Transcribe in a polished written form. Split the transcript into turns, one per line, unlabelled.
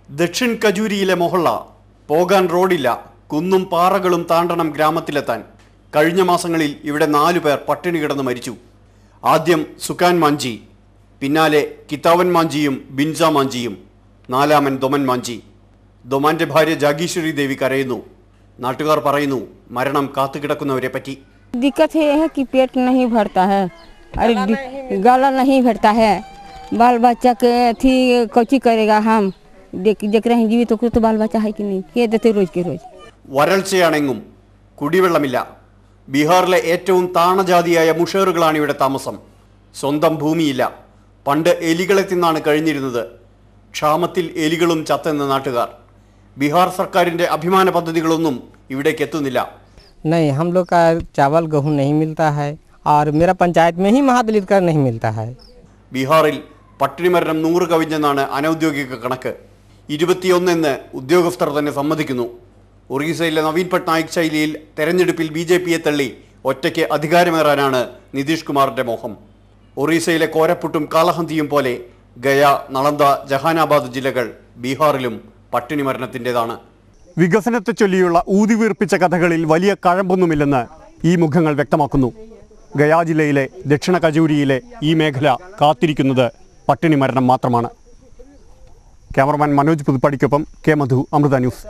ദക്ഷിൺ കജൂരിയിലെ മൊഹള്ള പോകാൻ റോഡില്ല, കുന്നും പാറകളും താണ്ടണം ഗ്രാമത്തിലെത്താൻ. കഴിഞ്ഞ മാസങ്ങളിൽ ഇവിടെ 4 പേർ പട്ടിണി കിടന്ന് മരിച്ചു. ആദ്യം സുക്കാൻ മാഞ്ചി, പിന്നാലെ കിതാവൻ മാഞ്ചിയും ബിൻസ മാഞ്ചിയും, 4ാമൻ ദൊമൻ മാഞ്ചി. ദൊമാന്റെ ഭാര്യ ജാഗീശ്വരി ദേവി കരയുന്നു. നാട്ടുകാർ പറയുന്നു മരണം കാത്തുകിടക്കുന്നവരെ പറ്റി.
दिक्कत है कि पेट नहीं भरता है, अरे गला नहीं भरता है, बाल बच्चा के थी कोची करेगा. हम देख रहे हैं जीवित तो बाल बच्चा है कि नहीं, के देते रोज के रोज.
വരൾച്ചയാണെങ്കും കുടിവെള്ളമില്ല. ബീഹാറിലെ ഏറ്റവും താണജാതിയായ മുഷേറുകളാണ് ഇവിടെ താമസം. സ്വന്തം ഭൂമിയില്ല. പണ്ട് എലികളെ തിന്നാണ് കഴിഞ്ഞിരുന്നത്. ക്ഷാമത്തിൽ എലികളും ചത്തെന്ന നാട്ടുകാർ. ബീഹാർ സർക്കാരിൻ്റെ അഭിമാന പദ്ധതികളൊന്നും ഇവിടേക്ക് എത്തുന്നില്ല.
नहीं, हम लोग का चावल गेहूँ नहीं मिलता है और मेरा पंचायत में ही महादलित का नहीं मिलता है.
ബീഹാറിൽ പട്ടിണി മരണം 100 കവിഞ്ഞെന്നാണ് അനൌദ്യോഗിക കണക്ക്. 21 എന്ന് ഉദ്യോഗസ്ഥർ തന്നെ സമ്മതിക്കുന്നു. ഒറീസയിലെ നവീൻ പട്നായിക് ശൈലിയിൽ തെരഞ്ഞെടുപ്പിൽ BJPയെ തള്ളി ഒറ്റയ്ക്ക് അധികാരമേറാനാണ് നിതീഷ് കുമാറിന്റെ മോഹം. ഒറീസയിലെ കോരപ്പുട്ടും കാലഹന്തിയും പോലെ ഗയ, നളന്ദ, ജഹാനാബാദ് ജില്ലകൾ ബീഹാറിലും പട്ടിണി മരണത്തിൻ്റെതാണ്. വികസനത്തെ ചൊല്ലിയുള്ള ഊതിവീർപ്പിച്ച കഥകളിൽ വലിയ കഴമ്പൊന്നുമില്ലെന്ന് ഈ മുഖങ്ങൾ വ്യക്തമാക്കുന്നു. ഗയാ ജില്ലയിലെ ദക്ഷിണ കജൂരിയിലെ ഈ മേഖല കാത്തിരിക്കുന്നത് പട്ടിണി മരണം മാത്രമാണ്. ക്യാമറമാൻ മനോജ് പുതുപ്പടിക്കൊപ്പം കെ മധു, അമൃത ന്യൂസ്.